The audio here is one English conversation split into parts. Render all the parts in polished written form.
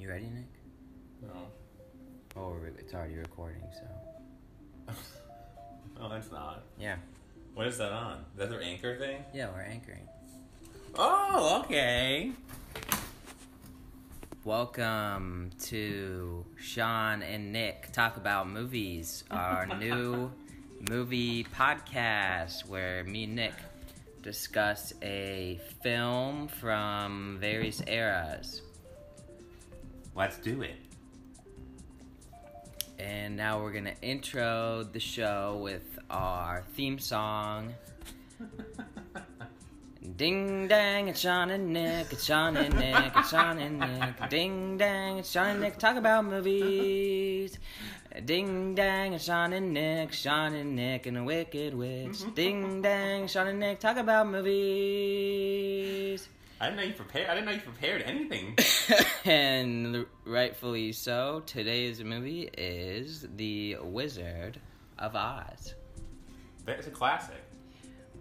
You ready, Nick? No. Oh, it's already recording, so. No, it's not. Yeah. What is that on? Is that their anchor thing? Yeah, we're anchoring. Oh, okay. Welcome to Sean and Nick Talk About Movies, our new movie podcast where me and Nick discuss a film from various eras. Let's do it. And now we're going to intro the show with our theme song. Ding dang, it's Sean and Nick, it's Sean and Nick, it's Sean and Nick. Ding dang, it's Sean and Nick, talk about movies. Ding dang, it's Sean and Nick and a Wicked Witch. Ding dang, Sean and Nick, talk about movies. I didn't know you prepared anything. And rightfully so, today's movie is The Wizard of Oz. It's a classic.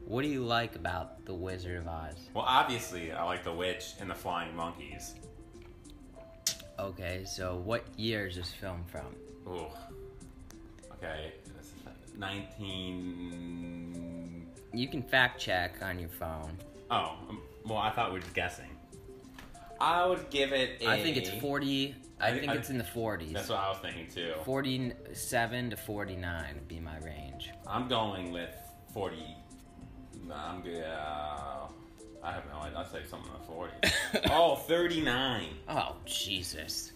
What do you like about The Wizard of Oz? Well, obviously, I like the witch and the flying monkeys. Okay, so what year is this film from? Ooh. Okay. 19... You can fact check on your phone. Oh, well, I thought we were just guessing. I would give it a... I think it's 40... I think it's in the 40s. That's what I was thinking, too. 47 to 49 would be my range. I'm going with 40... I'm good. I have no idea. I'll say something in the 40s. Oh, 39. Oh, Jesus.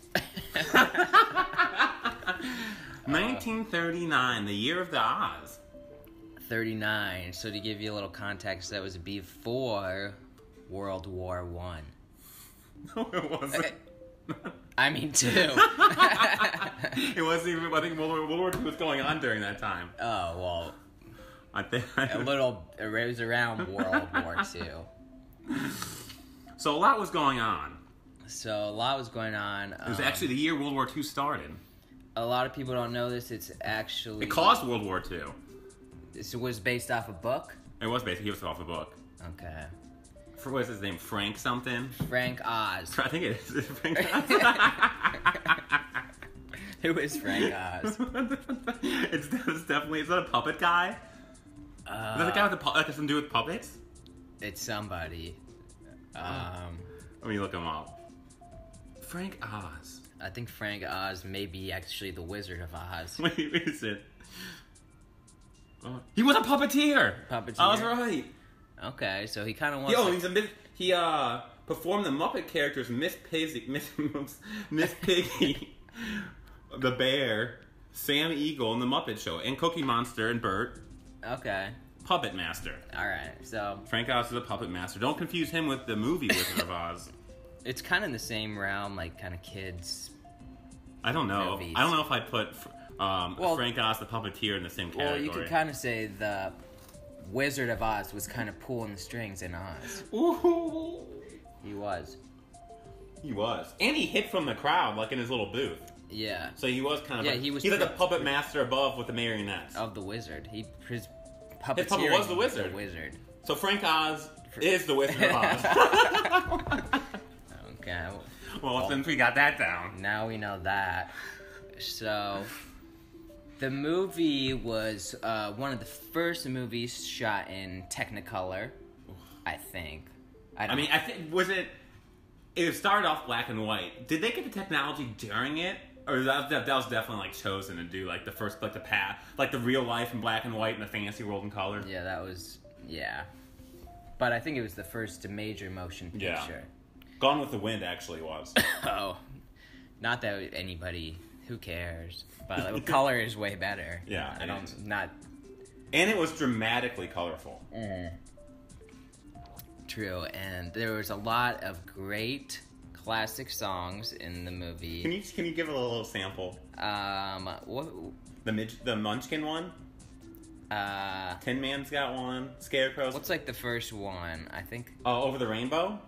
1939, the year of the Oz. 39. So to give you a little context, that was before World War I. No, it wasn't. I mean, two. It wasn't even... I think World War II was going on during that time. Oh, well... I think it was around World War II. So a lot was going on. So a lot was going on. It was actually the year World War II started. A lot of people don't know this. It's actually... It caused World War II. This was based off a book? It was basically off a book. Okay. What is his name? Frank something? Frank Oz. I think it is. Frank Oz. Who is Frank Oz? It's definitely... Is that a puppet guy? Is that the guy with that has something to do with puppets? It's somebody. Let me look him up. Frank Oz. I think Frank Oz may be actually the Wizard of Oz. Wait, is it? He was a puppeteer! Puppeteer? I was right. Okay, so he kind of wants... He performed the Muppet characters Miss Piggy, the Bear, Sam Eagle, and the Muppet Show, and Cookie Monster and Bert. Okay. Puppet Master. Alright, so... Frank Oz is a puppet master. Don't confuse him with the movie Wizard of Oz. It's kind of in the same realm, like kind of kids... I don't know. Movies. I don't know if I'd put Frank Oz the puppeteer in the same category. Well, you could kind of say the Wizard of Oz was kind of pulling the strings in Oz. Ooh. He was. He was. And he hid from the crowd, like in his little booth. Yeah. So he was kind of... Yeah, he was... He's like the puppet master above with the marionettes. Of the wizard. His puppet was the wizard. The wizard. So Frank Oz is the Wizard of Oz. Okay. Well, since we got that down. Now we know that. So, the movie was one of the first movies shot in Technicolor, I think. I think... Was it... It started off black and white. Did they get the technology during it? Or that was definitely like chosen to do like the first like the path like the real life in black and white and the fantasy world in color. Yeah, that was But I think it was the first major motion picture. Yeah. Gone with the Wind actually was. Oh, not that anybody. Who cares? But color is way better. Yeah, I don't not. And it was dramatically colorful. True, and there was a lot of great classic songs in the movie. Can you give a little sample? What? The Munchkin one? Tin Man's got one. Scarecrow's... What's like the first one? I think... Oh, Over the Rainbow?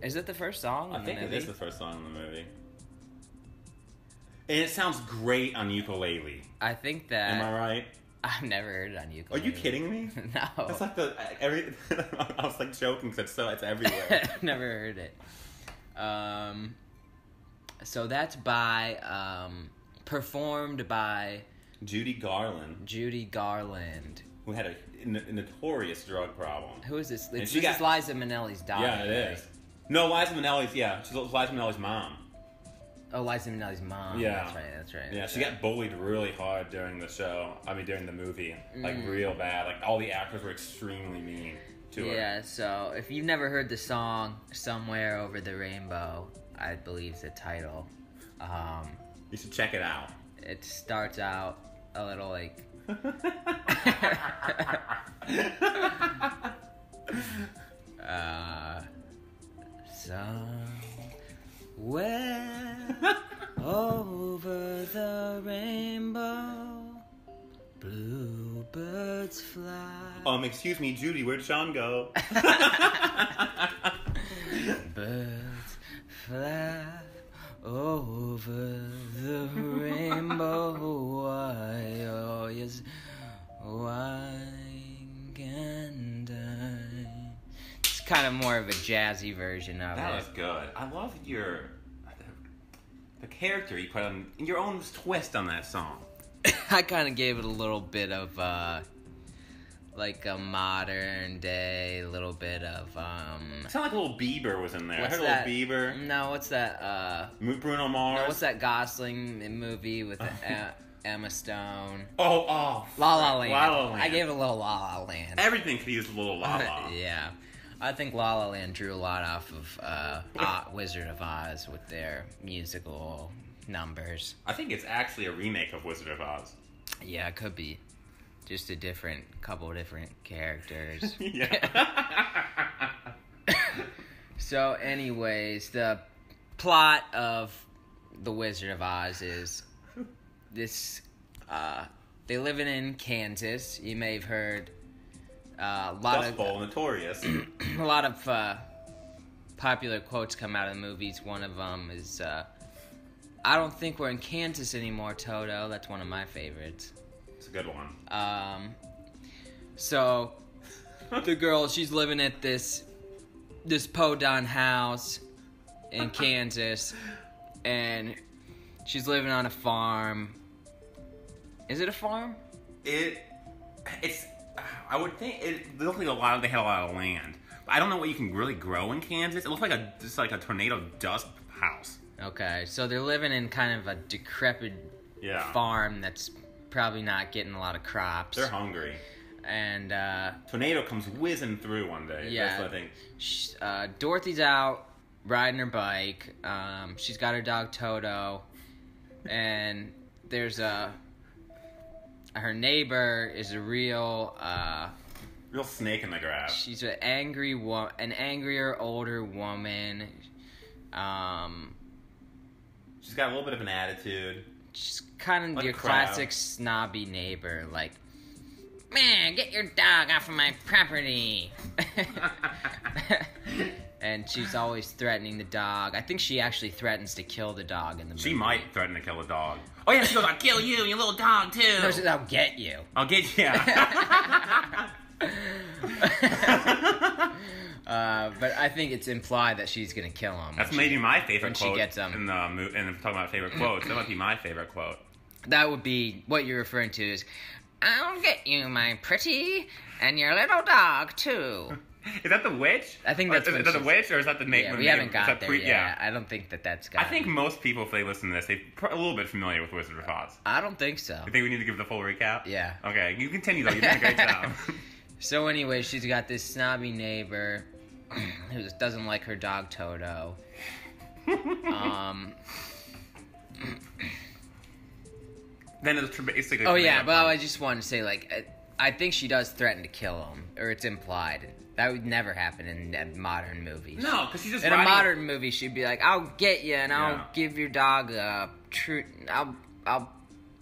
Is it the first song in the movie? I think it is the first song in the movie. And it sounds great on ukulele. I think that... Am I right? I've never heard it on ukulele. Are you kidding me? No. That's like I was like joking because it's everywhere. I've never heard it. So that's by, performed by Judy Garland, Judy Garland. who had a notorious drug problem. Who is this? And This she is got- Liza Minnelli's daughter. Yeah, it right? is. No, Liza Minnelli's. Yeah, she's Liza Minnelli's mom. Oh, Liza Minnelli's mom. Yeah. That's right. Yeah, she got bullied really hard during the show. I mean, during the movie, like real bad. Like all the actors were extremely mean to her. Yeah, so if you've never heard the song "Somewhere Over the Rainbow," I believe is the title. You should check it out. It starts out a little like. Somewhere over the rainbow, bluebirds fly. Excuse me, Judy, where'd Sean go? Birds fly over the rainbow. Why, oh yes, why can't I? It's kind of more of a jazzy version of That it. was good. I love the character you put on your own twist on that song. I kind of gave it a little bit of like a modern day, little bit of It sounded like a little Bieber was in there. What's I heard that? a little Bieber. No, what's that? Bruno Mars. What's that Gosling movie with Emma Stone? Oh, La La Land. La La Land. I gave it a little La La Land. Everything could use a little La La. Yeah. I think La La Land drew a lot off of Wizard of Oz with their musical numbers. I think it's actually a remake of Wizard of Oz. Yeah, it could be. Just couple different characters. Yeah. So, anyways, the plot of The Wizard of Oz is this, they live in Kansas. You may have heard a lot Dust Bowl, notorious. a lot of popular quotes come out of the movies. One of them is, I don't think we're in Kansas anymore, Toto. That's one of my favorites. It's a good one. So the girl, she's living at this Podon house in Kansas, and she's living on a farm. Is it a farm? It's. I would think it looks like they had a lot of land. I don't know what you can really grow in Kansas. It looks like just like a tornado dust house. Okay, so they're living in kind of a decrepit farm that's probably not getting a lot of crops. They're hungry. And tornado comes whizzing through one day. Yeah. That's what I think. Dorothy's out riding her bike. She's got her dog Toto, and there's her neighbor is a real snake in the grass. She's an angrier older woman. She's got a little bit of an attitude. She's kind of Like your a crab. classic snobby neighbor, like, man, get your dog off of my property. And she's always threatening the dog. I think she actually threatens to kill the dog in the movie. She might threaten to kill a dog. Oh yeah, she goes, "I'll kill you and your little dog too." No, she says, I'll get you. I'll get you. But I think it's implied that she's gonna kill him. That's maybe my favorite when she quote gets him. in the movie. And if we're talking about favorite quotes, that might be my favorite quote. That would be what you're referring to is, I'll get you, my pretty, and your little dog too. Is that the witch? I think that's is that the witch, or is that the name? Yeah, we haven't got there yet. Yeah. I don't think that's got. I think most people, if they listen to this, they're a little bit familiar with Wizard of Oz. I don't think so. You think we need to give the full recap? Yeah. Okay, you continue though. You're doing a great job. So anyway, she's got this snobby neighbor who doesn't like her dog Toto. Then it's basically. Oh yeah, but I just wanted to say, like, I think she does threaten to kill him, or it's implied. That would never happen in modern movies. No, because she's just in a modern movie, she'd be like, "I'll get you, and I'll give your dog a I'll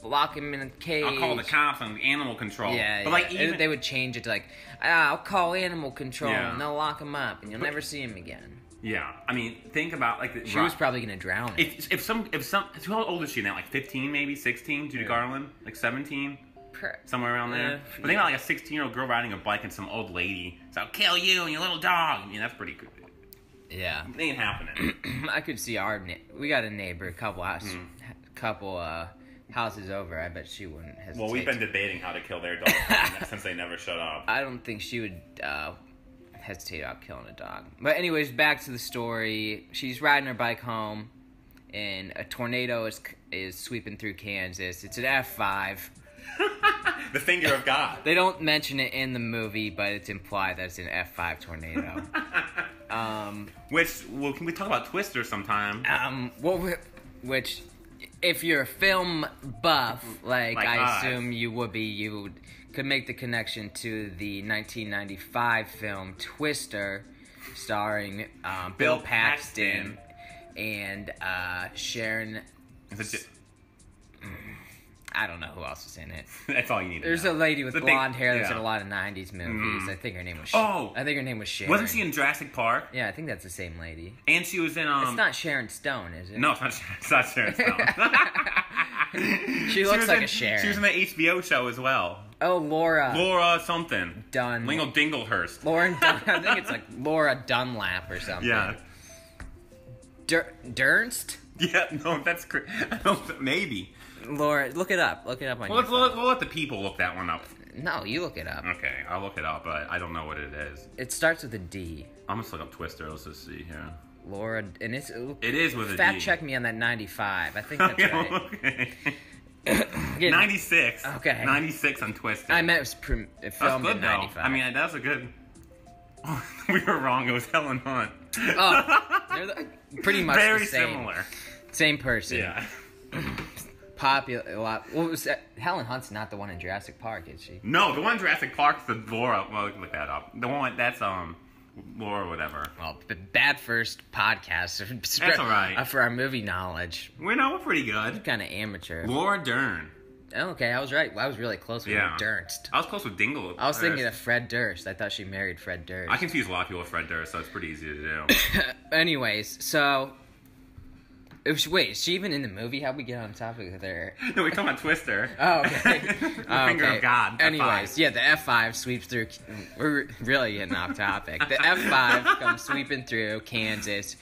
lock him in a cage. I'll call the cops on animal control." Yeah, but like even they would change it to like, I'll call animal control, Yeah. and they'll lock him up, and you'll never see him again. yeah, I mean, think about like She was probably gonna drown him. if how old is she now? Like 15, maybe 16. Judy Garland, like 17. Somewhere around there. But think about like a 16-year-old girl riding a bike and some old lady. So I'll kill you and your little dog. I mean, that's pretty good. Yeah. It ain't happening. I could see we got a neighbor, a couple houses over. I bet she wouldn't hesitate. Well, we've been debating how to kill their dog since they never shut up. I don't think she would hesitate about killing a dog. But anyways, back to the story. She's riding her bike home, and a tornado is sweeping through Kansas. It's an F5. The finger of God. They don't mention it in the movie, but it's implied that it's an F5 tornado. Can we talk about Twister sometime? Which, if you're a film buff, like I us. assume you would be, you could make the connection to the 1995 film Twister, starring Bill Paxton and Sharon. I don't know who else is in it. That's all you need to There's know. a lady with blonde hair that's in yeah. a lot of 90s movies. I think her name was I think her name was Sharon. Wasn't she in Jurassic Park? Yeah, I think that's the same lady. And she was in... It's not Sharon Stone, is it? No, it's not Sharon Stone. She looks like a Sharon. She was in the HBO show as well. Oh, Laura something. Lingle Dinglehurst. I think it's like Laura Dunlap or something. Yeah. Dernst? Yeah, no, that's crazy. Maybe. Laura, look it up. Look it up on your phone. We'll let the people look that one up. No, you look it up. Okay, I'll look it up, but I don't know what it is. It starts with a D. I'm just look up Twister. Let's just see here. Laura, and it is with a D. Fact check me on that 95. I think that's right. Okay. Again, 96. Okay. 96 on Twister. I meant it was filmed in 95. Though. I mean, that's a good... we were wrong. It was Helen Hunt. Oh, they're pretty much very the same. Similar. Same person. Yeah. Popular a lot. What was that? Helen Hunt's not the one in Jurassic Park, is she? No, the one in Jurassic Park's the Laura. Well, look that up. The one that's Laura, whatever. Well, bad first podcast. That's all right. For our movie knowledge. We're pretty good. Kind of amateur. Laura Dern. Okay, I was right. Well, I was really close with Durst. I was close with Dingle. I was thinking of Fred Durst. I thought she married Fred Durst. I confuse a lot of people with Fred Durst, so it's pretty easy to do. Anyways, so... Wait, is she even in the movie? How'd we get on topic with her? No, we're talking about Twister. Oh, okay. Finger of God. Anyways, F5. yeah, the F5 sweeps through... We're really getting off topic. The F5 comes sweeping through Kansas.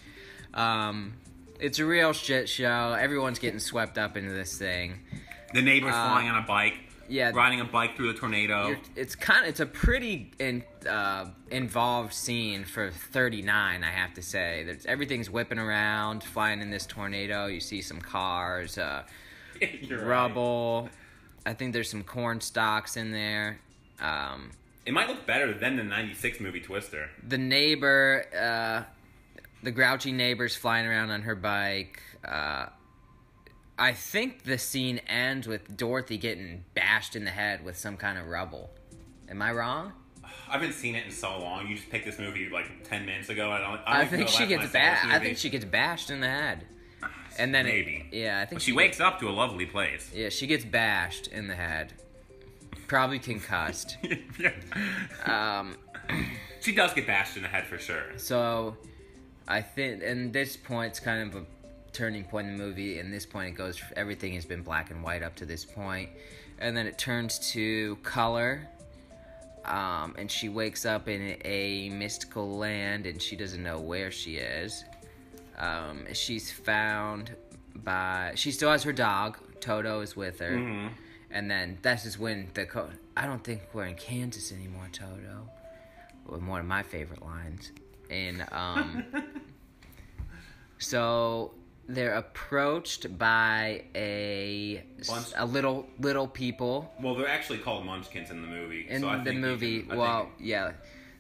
It's a real shit show. Everyone's getting swept up into this thing. The neighbor's flying on a bike. Yeah, riding a bike through the tornado. It's a pretty involved scene for 39, I have to say. Everything's whipping around, flying in this tornado. You see some cars, rubble. Right. I think there's some corn stalks in there. It might look better than the 96 movie Twister. The neighbor, the grouchy neighbor's flying around on her bike. I think the scene ends with Dorothy getting bashed in the head with some kind of rubble. Am I wrong? I haven't seen it in so long. You just picked this movie like 10 minutes ago. I think she gets bashed. I think she gets bashed in the head, and then maybe. I think she wakes up to a lovely place. Yeah, she gets bashed in the head, probably concussed. Yeah. She does get bashed in the head for sure. So, I think, and this point's kind of a turning point in the movie. In this point, it goes. Everything has been black and white up to this point, and then it turns to color. And she wakes up in a mystical land, and she doesn't know where she is. She's found by... She still has her dog. Toto is with her. Mm-hmm. And then this is when I don't think we're in Kansas anymore, Toto. One of my favorite lines. And, so... They're approached by a little people. Well, they're actually called Munchkins in the movie. In so the movie, yeah,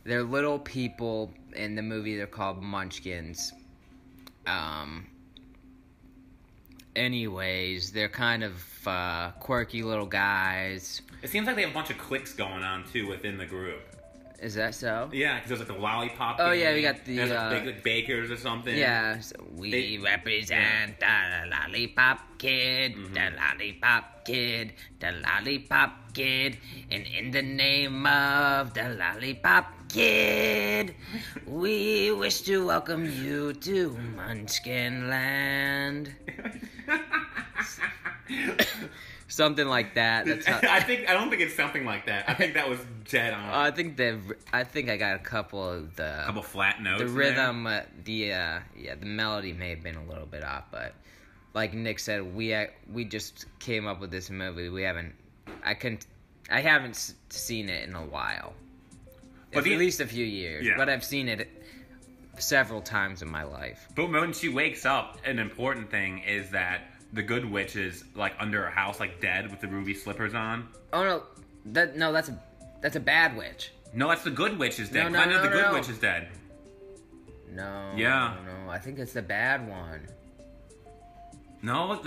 they're little people in the movie. They're called Munchkins. Anyways, they're kind of quirky little guys. It seems like they have a bunch of cliques going on too within the group. Is that so? Yeah, because there's like the lollipop. Oh yeah, we got the there's like bakers or something. Yeah, so we represent the lollipop kid, the lollipop kid, the lollipop kid, and in the name of the lollipop kid, we wish to welcome you to Munchkin Land. Something like that. That's how, I don't think it's something like that. I think that was dead on. I think I got a couple of the a couple flat notes. the rhythm, the melody may have been a little bit off, but like Nick said, we just came up with this movie. I haven't seen it in a while. At least a few years, yeah. But I've seen it several times in my life. But when she wakes up, an important thing is that the good witch is like under her house, like dead with the ruby slippers on. Oh no, that's a bad witch. No, that's the good witch is dead. No, the good witch is dead. No. Yeah. No, I think it's the bad one. No,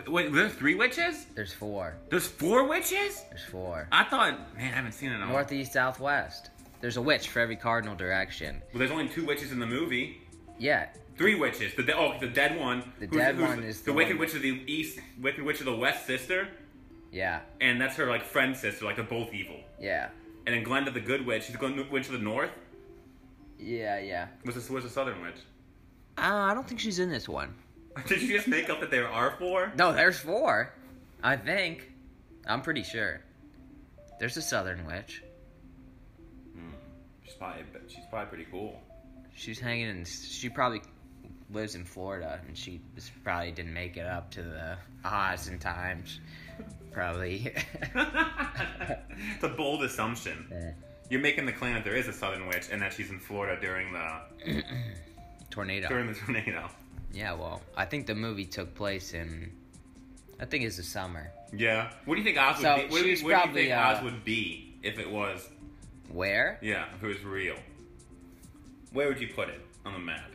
wait, there's 3 witches? There's 4. There's 4 witches? There's 4. I thought, man, I haven't seen it all. North, east, south, west. There's a witch for every cardinal direction. Well, there's only 2 witches in the movie. Yeah. 3 witches. The dead one. The dead one is the Wicked Witch of the East, Wicked Witch of the West sister. Yeah. And that's her like friend sister, like they're both evil. Yeah. And then Glenda, the good witch, she's the good witch of the North. Yeah. What's the Southern witch? I don't think she's in this one. Did you just make up that there are 4? No, there's 4. I think. I'm pretty sure. There's a Southern witch. She's probably pretty cool. She probably lives in Florida, and she probably didn't make it up to the Oz in times. Probably. It's a bold assumption. You're making the claim that there is a Southern witch and that she's in Florida during the tornado. During the tornado. Yeah, well, I think the movie took place in, I think it's the summer. Yeah. What do you think Oz would be? What do you think Oz would be if it was? Where? Yeah, if it was real. Where would you put it on the map?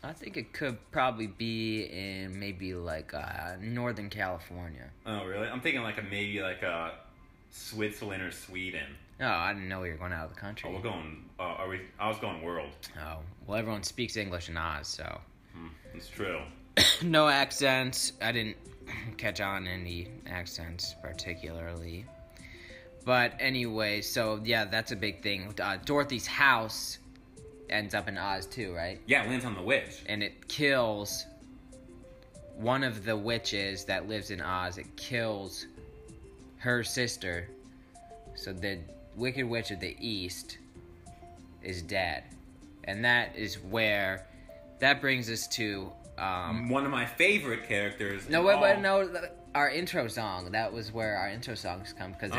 I think it could probably be in maybe like Northern California. Oh, really? I'm thinking maybe a Switzerland or Sweden. Oh, I didn't know we were going out of the country. Oh, we're going. I was going world. Oh, well, everyone speaks English in Oz, so. It's true. No accents. I didn't catch on any accents particularly. But anyway, so yeah, that's a big thing. Dorothy's house ends up in Oz too, right? Yeah, it lands on the witch. And it kills one of the witches that lives in Oz. It kills her sister. So the Wicked Witch of the East is dead. And that brings us to one of my favorite characters. No, our intro song. That was where our intro songs come, because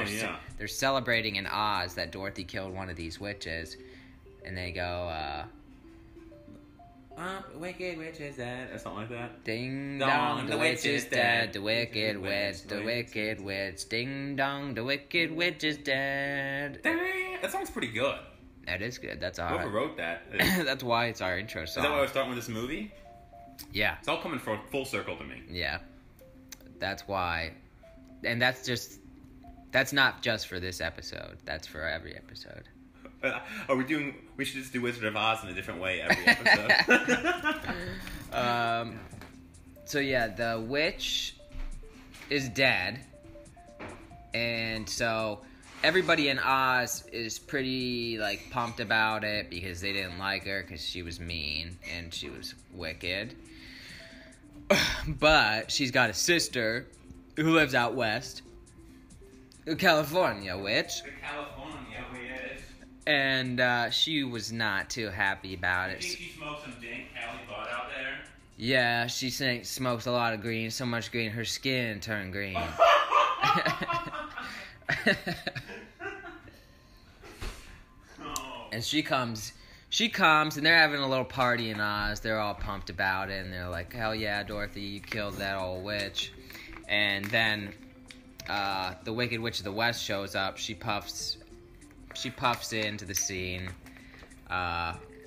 they're celebrating in Oz that Dorothy killed one of these witches, and they go, Wicked Witch is dead, or something like that. Ding dong, the witch is dead. The wicked witch, the wicked witch. Ding dong, the wicked witch is dead. That song's pretty good. That is good. That's Whoever wrote that. That's why it's our intro song. Is that why we're starting with this movie? Yeah. It's all coming full circle to me. Yeah. That's why. And that's not just for this episode. That's for every episode. We should just do Wizard of Oz in a different way every episode. So yeah, the witch is dead. And so everybody in Oz is pretty pumped about it because they didn't like her because she was mean and she was wicked. But she's got a sister who lives out west, California witch. California witch. And she was not too happy about it. You think she smoked some dank Cali bud out there? Yeah, she smokes a lot of green, so much green her skin turned green. And she comes and they're having a little party in Oz. They're all pumped about it and they're like, hell yeah, Dorothy, you killed that old witch. And then the Wicked Witch of the West shows up. She puffs into the scene,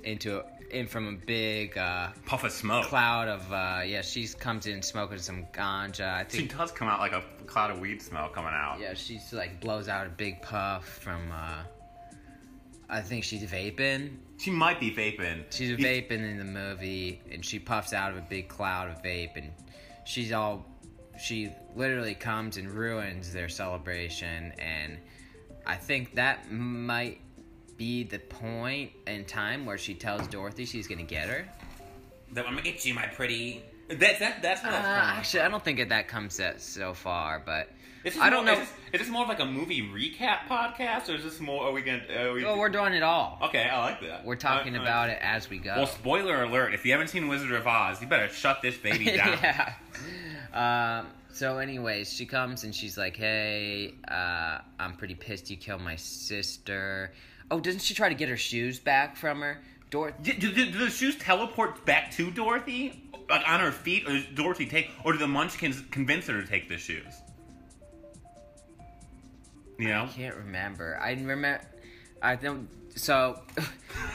in from a big puff of smoke, cloud of she comes in smoking some ganja. I think she does come out like a cloud of weed smell coming out. Yeah, she's blows out a big puff from I think she's vaping. She might be vaping. She's vaping in the movie, and she puffs out of a big cloud of vape, and she literally comes and ruins their celebration, and I think that might be the point in time where she tells Dorothy she's gonna get her? That I'm gonna get you, my pretty. That's where that's coming Actually, I don't think that comes so far, but I don't know. Is this more of like a movie recap podcast, or is this more? Are we gonna? Well, we're doing it all. Okay, I like that. We're talking about it as we go. Well, spoiler alert: if you haven't seen Wizard of Oz, you better shut this baby down. Yeah. So, anyways, she comes and she's like, "Hey, I'm pretty pissed you killed my sister." Oh, doesn't she try to get her shoes back from her? Do the shoes teleport back to Dorothy, like on her feet, or does Dorothy or do the Munchkins convince her to take the shoes? You know? I can't remember. I don't. So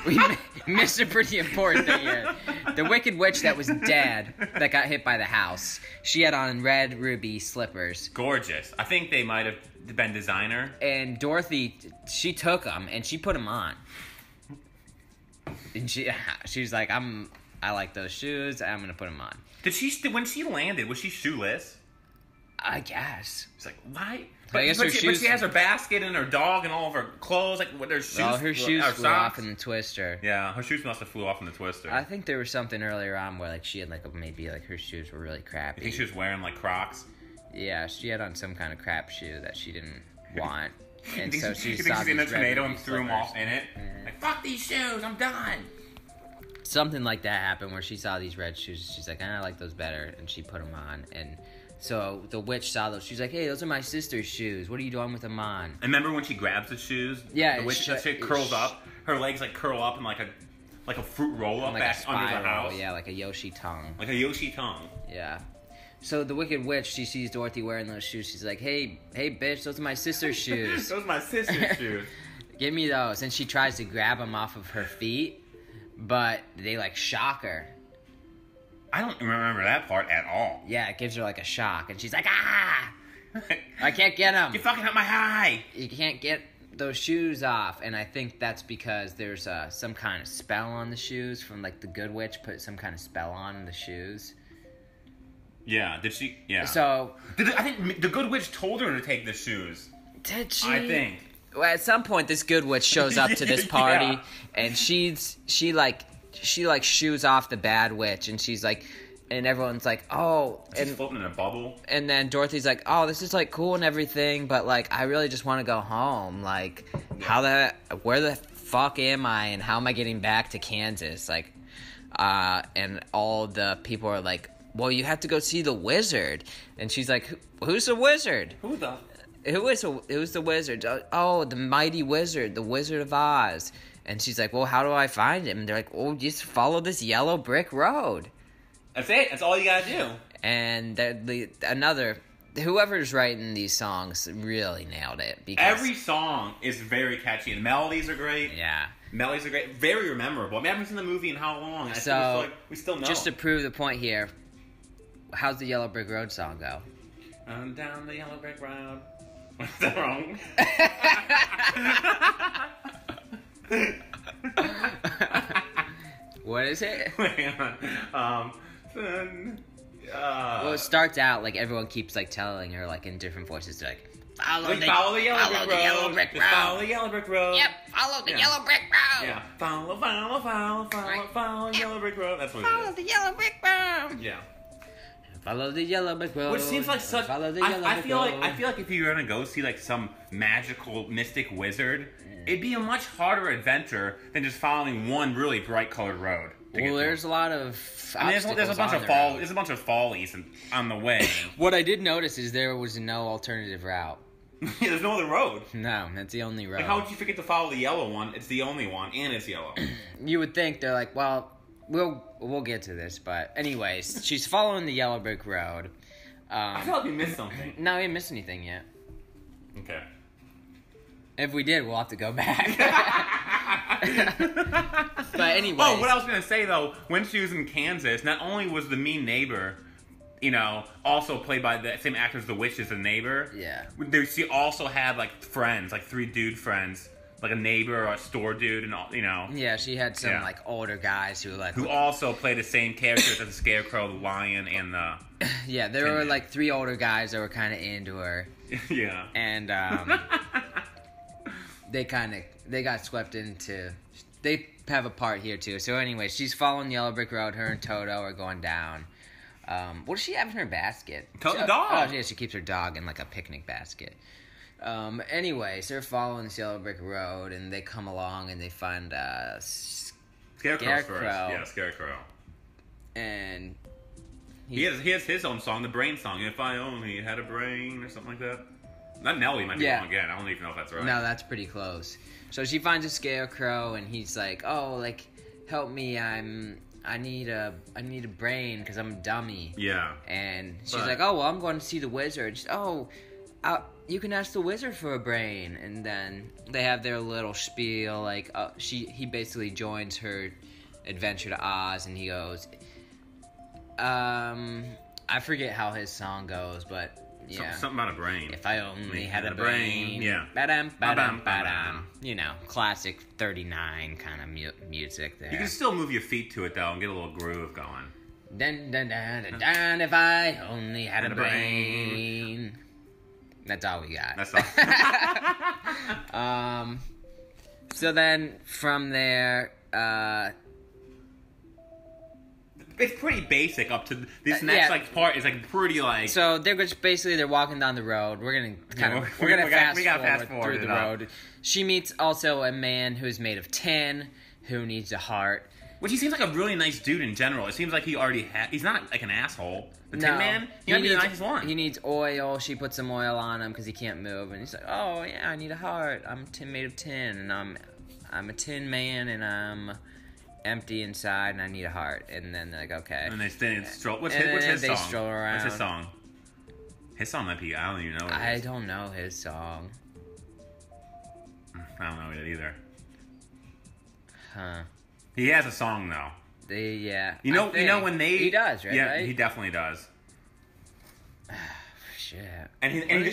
we missed a pretty important thing here. The Wicked Witch that was dead, that got hit by the house. She had on red ruby slippers. Gorgeous. I think they might have been designer. And Dorothy, she took them and she put them on. And she was like, I like those shoes. I'm gonna put them on. When she landed, was she shoeless? I guess. She's like, why? But she has her basket and her dog and all of her clothes. Like, what? Her shoes. Oh, her shoes flew off in the Twister. Yeah, her shoes must have flew off in the Twister. I think there was something earlier on where like she had maybe her shoes were really crappy. You think she was wearing like Crocs? Yeah, she had on some kind of crap shoe that she didn't want. And so she she's in a tornado and threw them off in it. Like, fuck these shoes, I'm done. Something like that happened where she saw these red shoes. She's like, I like those better, and she put them on. And so the witch saw those. She's like, hey, those are my sister's shoes. What are you doing with them on? And remember when she grabs the shoes? Yeah, the witch curls up. Her legs like curl up and like a fruit roll up like back under the house. Yeah, like a Yoshi tongue. Like a Yoshi tongue. Yeah. So the Wicked Witch, she sees Dorothy wearing those shoes. She's like, hey, bitch, those are my sister's shoes. Those are my sister's shoes. Give me those. And she tries to grab them off of her feet, but they like shock her. I don't remember that part at all. Yeah, it gives her like a shock, and she's like, ah! I can't get them. You're fucking up my high. You can't get those shoes off, and I think that's because there's some kind of spell on the shoes from like the Good Witch put some kind of spell on the shoes. Yeah, did she? Yeah. So I think the Good Witch told her to take the shoes. Did she? I think. Well, at some point, this Good Witch shows up to this party, and she shoos off the bad witch, and she's like, and everyone's like, oh, she's floating in a bubble. And then Dorothy's like, oh, this is like cool and everything, but like I really just want to go home. Like, where the fuck am I, and how am I getting back to Kansas? Like, and all the people are like, well, you have to go see the wizard. And she's like, who's the wizard? Who's the wizard? Oh, the mighty wizard, the Wizard of Oz. And she's like, well, how do I find him? And they're like, well, just follow this yellow brick road. That's it. That's all you gotta do. And whoever's writing these songs really nailed it. Because every song is very catchy. The melodies are great. Yeah. Melodies are great. Very memorable. I mean, I haven't seen the movie in how long? So, we still know. Just to prove the point here, how's the Yellow Brick Road song go? I'm down the yellow brick road. What's that wrong? What is it? Hang on. Well, it starts out like everyone keeps like telling her like in different voices. They're like, follow the yellow brick road. Follow the yellow brick road. Yep, follow the yellow brick road. Yeah, follow yellow brick road. That's what it is. Follow the yellow brick road. Yeah. Follow the yellow brick road. Which seems like such. I feel like if you're gonna go see like some magical mystic wizard, it'd be a much harder adventure than just following one really bright colored road. Well, there's a lot of. There's a bunch of follies on the way. What I did notice is there was no alternative route. Yeah, there's no other road. No, that's the only road. Like, how would you forget to follow the yellow one? It's the only one, and it's yellow. You would think they're like, well, we'll get to this, but anyways, she's following the yellow brick road. I feel like we missed something. No, we didn't miss anything yet. Okay. If we did, we'll have to go back. But anyway. Oh, what I was going to say, though, when she was in Kansas, not only was the mean neighbor, also played by the same actor as the witch as the neighbor. Yeah. She also had, like, friends, like 3 dude friends. Like a neighbor or a store dude and all, Yeah, she had some, like, older guys who also play the same characters as the Scarecrow, the Lion, and the... Yeah, there were, like, 3 older guys that were kind of into her. Yeah. And, they got swept into. They have a part here too. So anyway, she's following the Yellow Brick Road. Her and Toto are going down. What does she have in her basket? The dog. Oh yeah, she keeps her dog in like a picnic basket. Anyway, so they're following this Yellow Brick Road, and they come along and they find Scarecrow first. Yeah, Scarecrow. And he has his own song, the Brain song. If I only had a brain, or something like that. That Nelly might be wrong again. I don't even know if that's right. No, that's pretty close. So she finds a Scarecrow, and he's like, "Oh, like, help me! I need a brain because I'm a dummy." Yeah. And she's like, "Oh, well, I'm going to see the wizard." She's, "Oh, you can ask the wizard for a brain." And then they have their little spiel. Like, he basically joins her adventure to Oz, and he goes, I forget how his song goes, but. Yeah. Something about a brain. If I only had a brain. Yeah. Ba-dum, ba-dum, ba-dum. You know, classic 39 kind of music there. You can still move your feet to it, though, and get a little groove going. Dun, dun, dun, dun, dun, if I only had a brain. That's all we got. That's all. So then, from there, it's pretty basic up to this next like part is like pretty like. So they're walking down the road. We're gonna fast forward through the road. She meets also a man who's made of tin who needs a heart. Which he seems like a really nice dude in general. It seems like he already he's not like an asshole. The Tin Man, he might be the nicest one. He needs oil. She puts some oil on him because he can't move, and he's like, "Oh yeah, I need a heart. I'm made of tin, and I'm a tin man, and I'm empty inside, and I need a heart." And then they're like, "Okay." And they stroll. What's his song? Stroll around. What's his song? His song might be. I don't even know. I don't know his song. I don't know it either. Huh. He has a song though. Yeah. You know when they. He does, right? Yeah, he definitely does. Shit. And in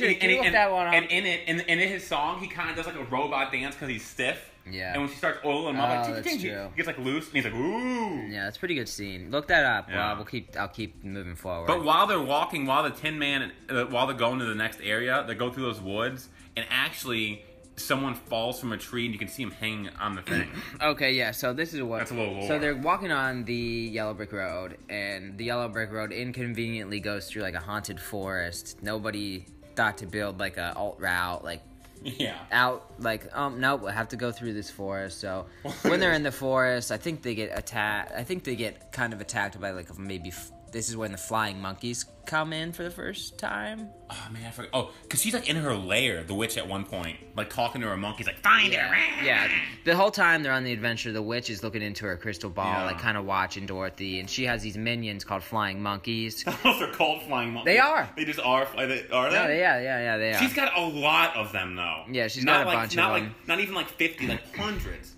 his song, he kind of does like a robot dance because he's stiff. Yeah. And when she starts oiling him up, like, that's he true. gets like loose, and he's like, ooh. Yeah, that's a pretty good scene. Look that up. Yeah. I'll keep moving forward. But while they're walking, while the Tin Man, while they're going to the next area, they go through those woods, and actually, someone falls from a tree, and you can see him hanging on the thing. Okay, yeah. So this is what. That's a little lore. So they're walking on the Yellow Brick Road, and the Yellow Brick Road inconveniently goes through like a haunted forest. Nobody thought to build like a alt route, like. Yeah. Out, like, nope, we'll have to go through this forest. So, when they're in the forest, I think they get attacked. I think they get kind of attacked by, like, maybe. This is when the flying monkeys come in for the first time. Oh, man, I forgot. Oh, because she's, like, in her lair, the witch, at one point. Like, talking to her monkeys, like, find her! Yeah. The whole time they're on the adventure, the witch is looking into her crystal ball, like, kind of watching Dorothy. And she has these minions called flying monkeys. Those are called flying monkeys. They are. They just are. Are they? No, yeah, they are. She's got a lot of them, though. Yeah, she's got a bunch of them. Not even, like, 50, like, hundreds.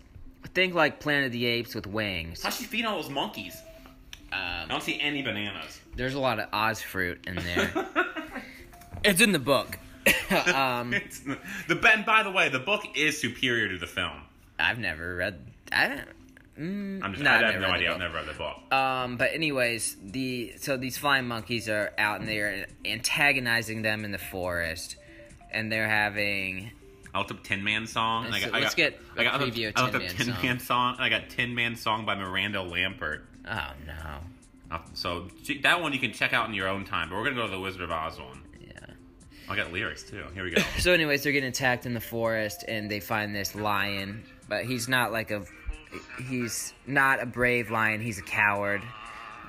Think, like, Planet of the Apes with wings. How's she feeding all those monkeys? I don't see any bananas. There's a lot of Oz fruit in there. It's in the book. And by the way, the book is superior to the film. I've never read. I have no idea. I've never read the book. But anyways, so these flying monkeys are out and they're antagonizing them in the forest, and they're having. I looked up Tin Man song. Let's get a preview of Tin Man song. And I got Tin Man song by Miranda Lambert. Oh no! So that one you can check out in your own time. But we're gonna go to the Wizard of Oz one. Yeah. I got lyrics too. Here we go. So anyways, they're getting attacked in the forest, and they find this lion, but he's not a brave lion. He's a coward.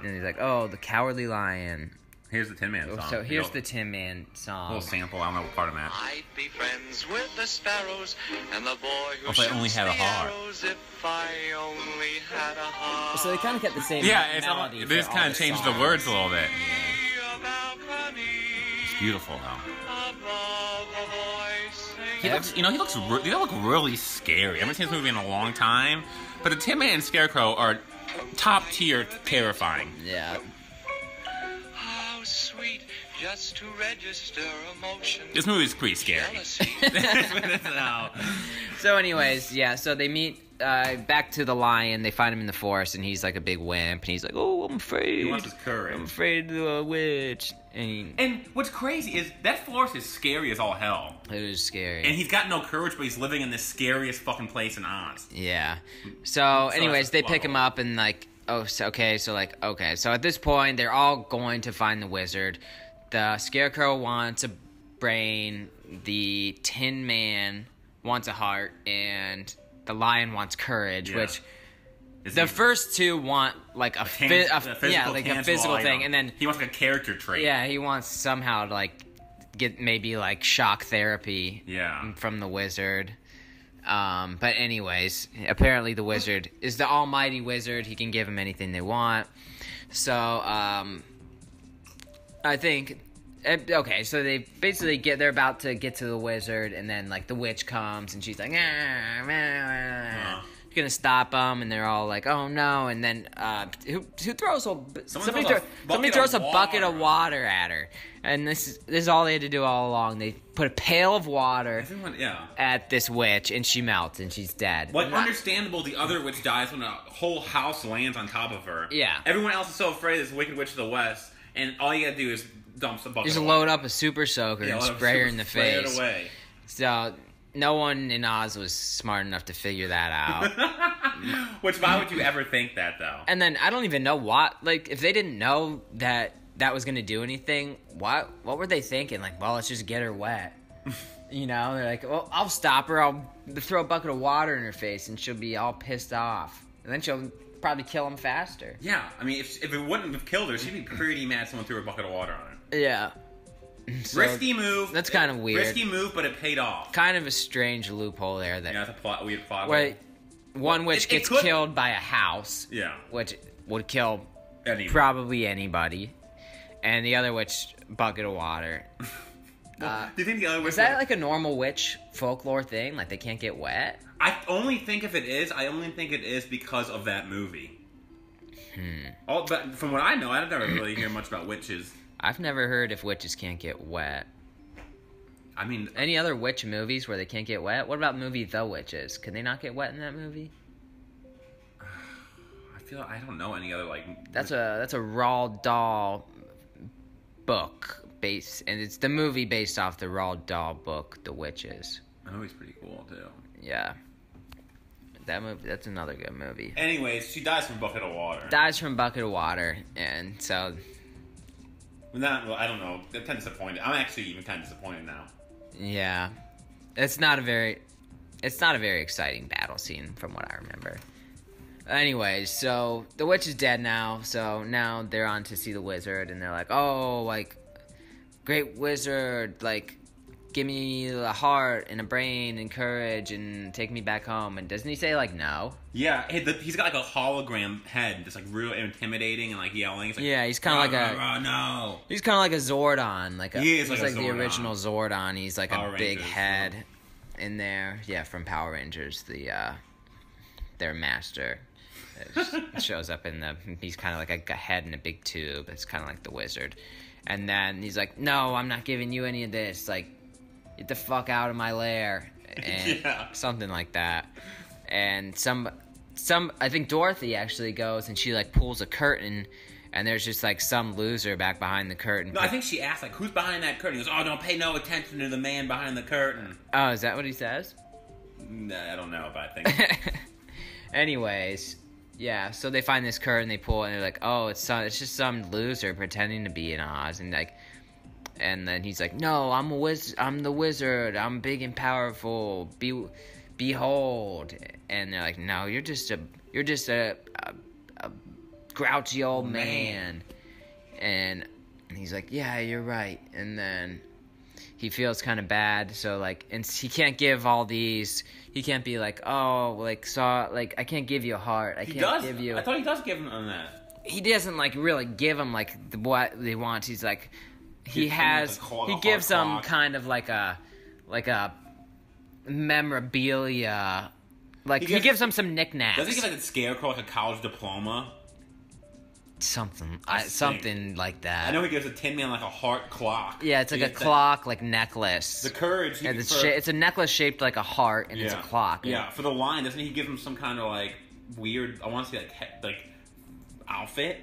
And he's like, "Oh, the cowardly lion." Here's the Tin Man song. So here's the Tin Man song. A little sample. I don't know what part I'm at. I'd be friends with the sparrows and the boy who if I only had a heart. If I only had a heart. So they kind of kept the same melody. They just kind of changed the words a little bit. Yeah. It's beautiful, though. They look really scary. I haven't seen this movie in a long time, but the Tin Man and Scarecrow are top tier terrifying. Yeah. Sweet, just to register emotion. This movie is pretty scary. So anyways, yeah, so they meet back to the lion. They find him in the forest, and he's like a big wimp, and he's like, "Oh, I'm afraid. He wants his courage. I'm afraid of the witch." And what's crazy is that forest is scary as all hell. It is scary. And he's got no courage, but he's living in the scariest fucking place in Oz. Yeah. So anyways, they pick him level. up and like, so at this point, they're all going to find the wizard. The Scarecrow wants a brain. The Tin Man wants a heart, and the lion wants courage, Yeah. which Is the he- first two want like a physical tangible thing, item. and then he wants like a character trait. he wants somehow to like get maybe like shock therapy Yeah. from the wizard. But anyways, apparently the wizard is the almighty wizard. He can give them anything they want. So I think. Okay, so they basically they're about to get to the wizard, and then like the witch comes, and she's like, you're gonna stop them, and they're all like, oh no, and then who throws somebody throws a bucket of water at her, and this is all they had to do all along. They put a pail of water at this witch, and she melts, and she's dead. Like, understandable, the other witch dies when a whole house lands on top of her. Yeah. Everyone else is so afraid of this Wicked Witch of the West, and all you gotta do is dump some bucket Just of load water. up a super soaker and spray her in the Spray face. it away. So no one in Oz was smart enough to figure that out. Which, why would you ever think that, though? And then I don't even know what, like, if they didn't know that was going to do anything, what were they thinking? Like, well, let's just get her wet. You know, they're like, well, I'll stop her. I'll throw a bucket of water in her face, and she'll be all pissed off. And then she'll probably kill him faster. Yeah, I mean, if it wouldn't have killed her, she'd be pretty mad someone threw a bucket of water on her. Yeah. So, Risky move. That's kind of weird. Risky move, but it paid off. Kind of a strange loophole there. That That's a weird plot. Wait, one witch it gets could- killed by a house. Yeah. Which would kill Anybody. probably anybody. And the other witch, bucket of water. Do you think the other witch Is that like a normal witch folklore thing? Like they can't get wet? I only think if it is, because of that movie. But from what I know, I don't really hear much about witches. I've never heard if witches can't get wet. I mean, Any other witch movies where they can't get wet? What about the movie The Witches? Can they not get wet in that movie? I don't know any other like. That's a Roald Dahl book and it's the movie based off the Roald Dahl book, The Witches. That movie's pretty cool too. Yeah. That's another good movie. Anyways, she dies from a bucket of water. Dies from a bucket of water, and so I don't know. I'm kind of disappointed. I'm actually even kind of disappointed now. yeah, it's not a very exciting battle scene from what I remember. Anyways, so the witch is dead now, so now they're on to see the wizard, and they're like, oh, like, great wizard, like, give me a heart and a brain and courage and take me back home. And doesn't he say, like, no? Yeah, he's got like a hologram head, just like real intimidating and like yelling. He's like, Yeah, he's kind of like no. He's kind of like a Zordon. He is he's like a the Zordon. original Zordon. He's like Power a big Rangers, head in there. Yeah, from Power Rangers, their master. It shows up he's kind of like a head in a big tube. It's kind of like the wizard. And then he's like, no, I'm not giving you any of this. Like, get the fuck out of my lair. And Yeah. something like that. And I think Dorothy actually goes and she like pulls a curtain, and there's just like some loser back behind the curtain. No, I think she asked like, "Who's behind that curtain?" He goes, "Oh, don't pay no attention to the man behind the curtain." Oh, is that what he says? Nah, I don't know, but I think. Anyways, yeah. So they find this curtain, they pull it, and they're like, "Oh, it's just some loser pretending to be in Oz," and then he's like, "No, I'm the wizard. I'm big and powerful. Behold." And they're like, "No, you're just a grouchy old man." And he's like, "Yeah, you're right." And then he feels kind of bad, so like, and he can't give all these. He can't be like, "Oh, like I can't give you a heart. I can't give you." I thought he does give him on that. He doesn't like really give him like what they want. He's like, he Gives gives them them kind of like a memorabilia. Like he gives them some knickknacks. Does he give like a scarecrow like a college diploma? something I think. something like that. I know he gives a Tin Man like a heart clock. Yeah, it's like a clock, like necklace. The courage. And it's a necklace shaped like a heart, and it's a clock. Yeah, for the line, doesn't he give him some kind of like weird? I want to say like outfit.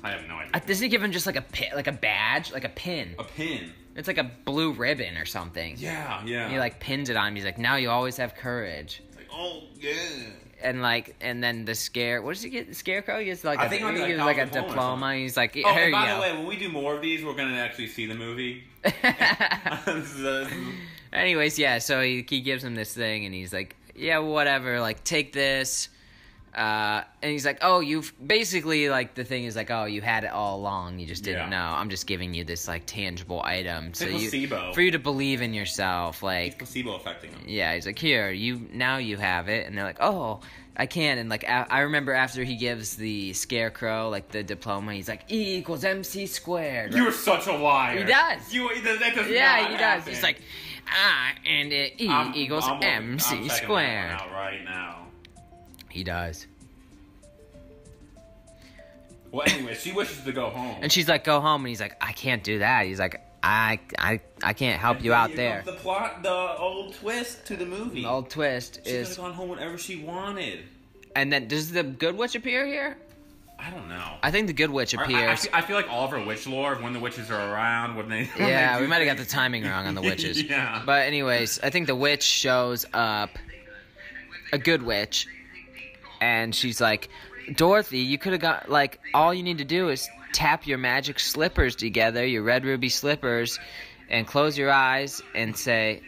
I have no idea. Doesn't he give him just like a badge, like a pin? A pin. It's like a blue ribbon or something. Yeah, yeah. And he like pins it on him. He's like, now you always have courage. It's like, oh yeah. And then the what does he get? The Scarecrow? He gets like I think he like gets like a diploma. He's like, oh, here and you by go. the way, when we do more of these, we're gonna actually see the movie. Anyways, yeah. So he gives him this thing, and he's like, yeah, whatever. Like, take this. And he's like, oh, you've basically like the thing is like, oh, you had it all along. You just didn't know. I'm just giving you this like tangible item, so for you to believe in yourself. Like he's placebo affecting him. Yeah, he's like, here, now you have it, and they're like, oh, I can't. And like I remember after he gives the Scarecrow like the diploma, he's like, E = MC squared. You're such a liar. He does. That does yeah, not he happen. does. He's like, and E = MC squared. Out right now. He does. Well, anyway, she wishes to go home. And she's like, go home. And he's like, I can't do that. He's like, I can't help you out there. The plot, the old twist to the movie. The old twist she is... could have gone home whenever she wanted. And then, does the Good Witch appear here? I don't know. I think the Good Witch appears. I feel like all of her witch lore, when the witches are around, when they... Yeah, we might have got the timing wrong on the witches. Yeah. But anyways, I think the witch shows up, a good witch, and she's like, Dorothy, you could have got, like, all you need to do is tap your magic slippers together, your red ruby slippers, and close your eyes and say...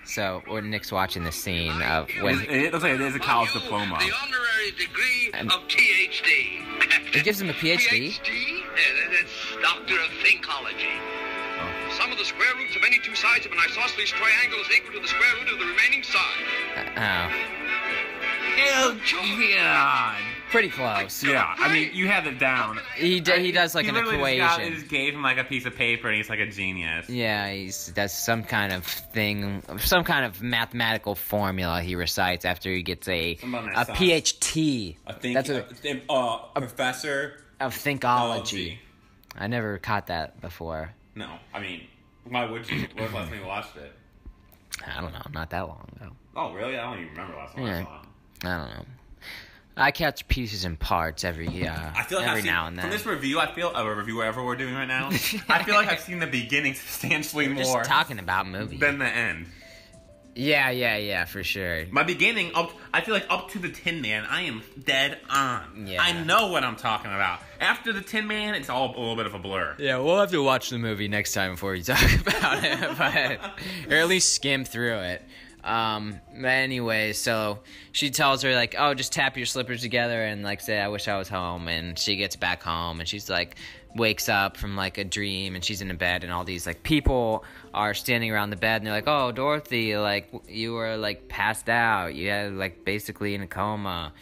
So, Nick's watching the scene of when... It looks like it is a college diploma. The honorary degree of PhD. It gives him a PhD? PhD? That's Doctor of Thinkology. The sum of the square roots of any two sides of an isosceles triangle is equal to the square root of the remaining side. Oh. Oh, God. Pretty close. Yeah, I mean, you have it down. He does like an equation. He just gave him like a piece of paper, and he's like a genius. Yeah, does some kind of thing, some kind of mathematical formula he recites after he gets a PhD. Professor of Thinkology. I never caught that before. No, I mean, why would you? When was the last time you watched it? I don't know, not that long ago. Oh, really? I don't even remember last time I saw it. I don't know. I catch pieces and parts every I feel like every now and then. From this review, a review whatever we're doing right now, I feel like I've seen the beginning substantially more. Just talking about movies. Than the end. Yeah, for sure. My beginning, I feel like up to the Tin Man, I am dead on. Yeah. I know what I'm talking about. After the Tin Man, it's all a little bit of a blur. Yeah, we'll have to watch the movie next time before we talk about it, or at least skim through it. But anyway, so she tells her like, oh, just tap your slippers together and like say, I wish I was home. And she gets back home and she's like, wakes up from like a dream and she's in a bed and all these like people are standing around the bed and they're like, oh, Dorothy, like you were like passed out. You had like basically in a coma.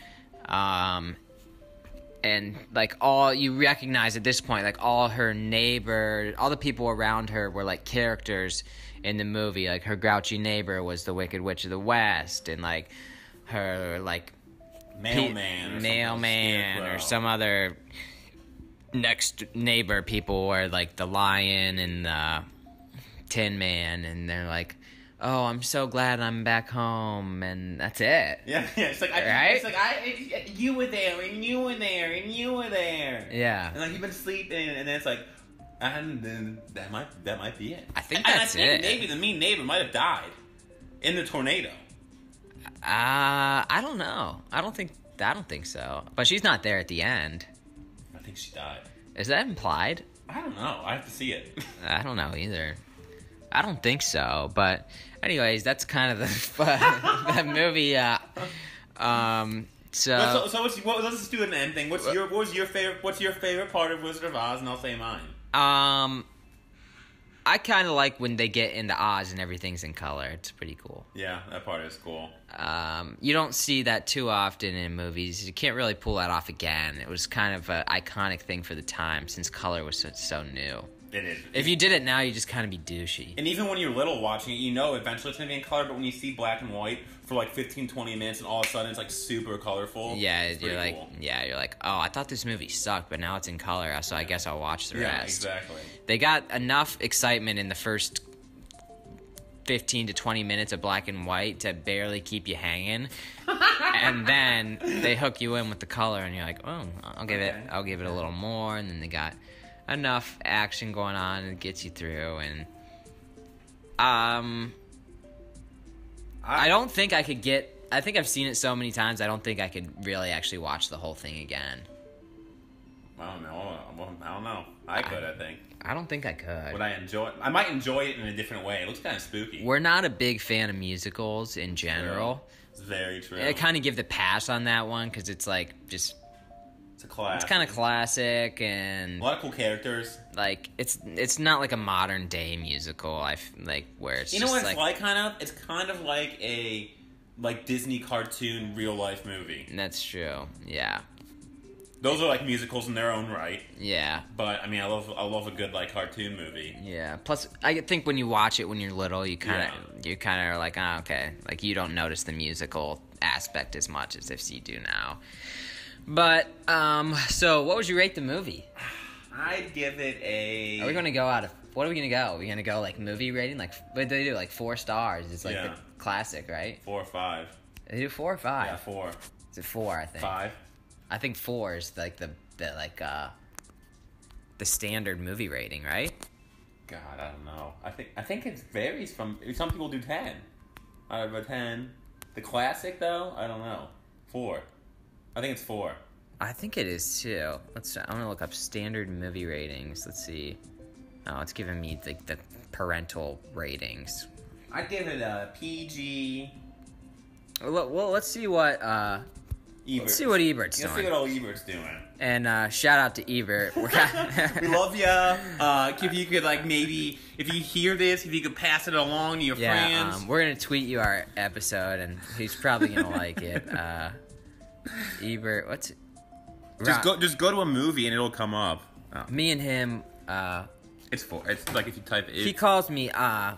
And like all you recognize at this point, like all her neighbor, all the people around her were like characters in the movie. Like her grouchy neighbor was the Wicked Witch of the West, and like her like mailman or some other next neighbor people were like the Lion and the Tin Man, and they're like, oh, I'm so glad I'm back home, and that's it. Yeah. It's like, you were there, and you were there, and you were there. Yeah. And like you've been sleeping, and then it's like, and then that might be it. I think that's it. Maybe the mean neighbor might have died in the tornado. I don't know. I don't think so. But she's not there at the end. I think she died. Is that implied? I don't know. I have to see it. I don't know either. I don't think so. But anyways, that's kind of the movie. So let's just do an end thing. What's your favorite part of Wizard of Oz? And I'll say mine. I kind of like when they get into Oz and everything's in color. It's pretty cool. Yeah, that part is cool. You don't see that too often in movies. You can't really pull that off again. It was kind of an iconic thing for the time since color was so new. It is. If you did it now, you just kind of be douchey. And even when you're little watching it, you know eventually it's going to be in color, but when you see black and white for like 15, 20 minutes and all of a sudden it's like super colorful. Yeah, it's you're pretty like, cool. you're like, oh, I thought this movie sucked, but now it's in color, so I guess I'll watch the Yeah, rest. exactly. They got enough excitement in the first 15 to 20 minutes of black and white to barely keep you hanging. And then they hook you in with the color and you're like, oh, I'll give it a little more. And then they got enough action going on and it gets you through. And I don't think I could I think I've seen it so many times, I don't think I could really actually watch the whole thing again. I don't know. I could, I think. I don't think I could. Would I enjoy it? I might enjoy it in a different way. It looks kind of spooky. We're not a big fan of musicals in general. It's very true. I kind of give the pass on that one because it's like just... It's a classic. It's kind of classic and... A lot of cool characters. Like, it's not like a modern day musical, where it's You know just what it's like, kind of? It's kind of like a Disney cartoon real life movie. That's true, yeah. Those are like musicals in their own right. Yeah. But I mean, I love a good cartoon movie. Yeah. Plus, I think when you watch it when you're little, you kind of are like, oh, okay. Like you don't notice the musical aspect as much as if you do now. But so what would you rate the movie? I'd give it a... Are we going to go out of... What are we going to go? Are we going to go movie rating? What do they do? 4 stars. It's the classic, right? 4 or 5. They do 4 or 5? Yeah, 4. Is it 4? I think 5. I think 4 is the standard movie rating, right? God, I don't know. I think it varies from... Some people do 10 out of a 10. The classic, though, I don't know. 4. I think it's 4. I think it is too. I'm gonna look up standard movie ratings. Let's see. Oh, it's giving me the parental ratings. I'd give it a PG. Well, let's see what Ebert. Let's see what Ebert's doing. Let's see what old Ebert's doing. And shout out to Ebert. We love ya. If you could maybe if you hear this, if you could pass it along to your friends. We're gonna tweet you our episode, and he's probably gonna like it. Ebert, what's it? Just go to a movie and it'll come up. Oh. Me and him. It's 4. It's like if you type it. He calls me. Yeah,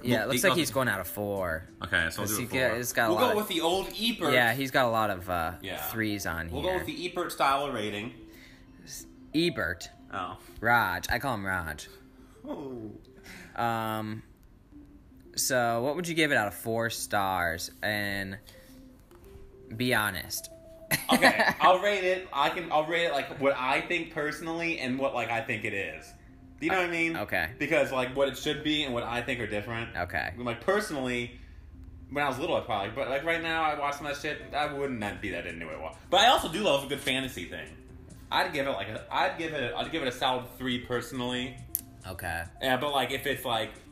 it looks like he's going out of 4. Okay, so we'll do a 4. We'll go with the old Ebert. Yeah, he's got a lot of 3s on here. We'll go with the Ebert style of rating. Ebert. Oh. Raj. I call him Raj. Oh. So what would you give it out of 4 stars? And be honest. Okay, I'll rate it. I'll rate it what I think personally and what I think it is. Do you know what I mean? Okay. Because what it should be and what I think are different. Okay. Personally, when I was little, I probably, but right now, I watch some of that shit. I wouldn't be that into it. But I also do love a good fantasy thing. I'd give it a solid 3 personally. Okay. Yeah, but if it's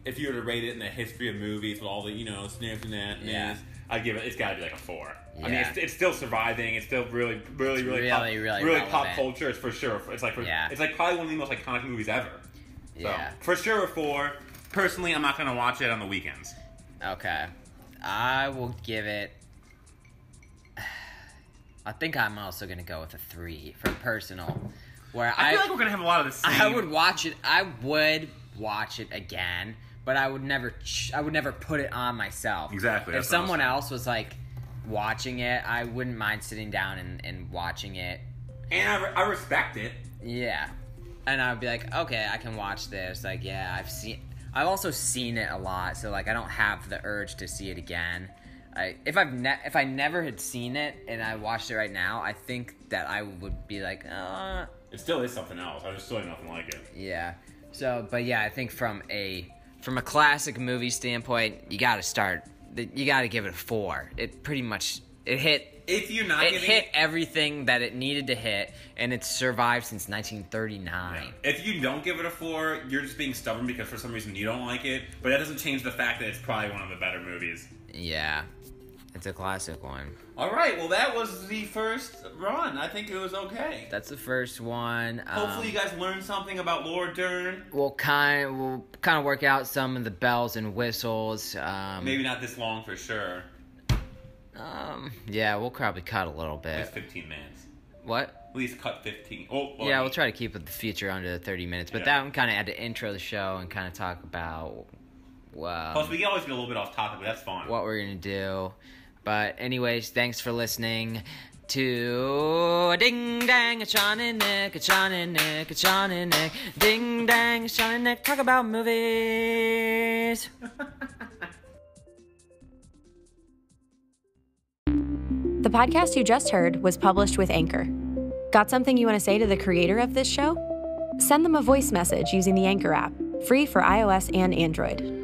if you were to rate it in the history of movies with all the snips and that, yeah, I'd give it. It's got to be a 4. Yeah. I mean, it's still surviving. It's still really pop culture. It's for sure. It's it's probably one of the most iconic movies ever. So, yeah. For sure a 4. Personally, I'm not going to watch it on the weekends. Okay. I will give it... I think I'm also going to go with a 3 for personal. Where I feel like we're going to have a lot of the same... I would watch it again, but I would never put it on myself. Exactly. If someone else was watching it, I wouldn't mind sitting down and watching it. And I respect it. Yeah. And I would be like, okay, I can watch this. I've also seen it a lot, so I don't have the urge to see it again. If I never had seen it and I watched it right now, I think that I would be like, It still is something else. I just still nothing like it. Yeah. So, but yeah, I think from a classic movie standpoint, you got to give it a 4. It pretty much hit. If you're not hit everything that it needed to hit, and it's survived since 1939. Yeah. If you don't give it a 4, you're just being stubborn because for some reason you don't like it. But that doesn't change the fact that it's probably one of the better movies. Yeah, it's a classic one. All right, well that was the first run. I think it was okay. That's the first one. Hopefully you guys learned something about Laura Dern. We'll kind of work out some of the bells and whistles. Maybe not this long for sure. Yeah, we'll probably cut a little bit. It's 15 minutes. What? At least cut 15. Oh, well, Yeah, we'll try to keep the feature under 30 minutes, but that one kind of had to intro the show and kind of talk about plus, we can always get a little bit off topic, but that's fine. what we're going to do. But anyways, thanks for listening to Ding Dang, it's Sean and Nick, it's Sean and Nick, it's Sean and Nick. Ding Dang, it's Sean and Nick, talk about movies. The podcast you just heard was published with Anchor. Got something you want to say to the creator of this show? Send them a voice message using the Anchor app, free for iOS and Android.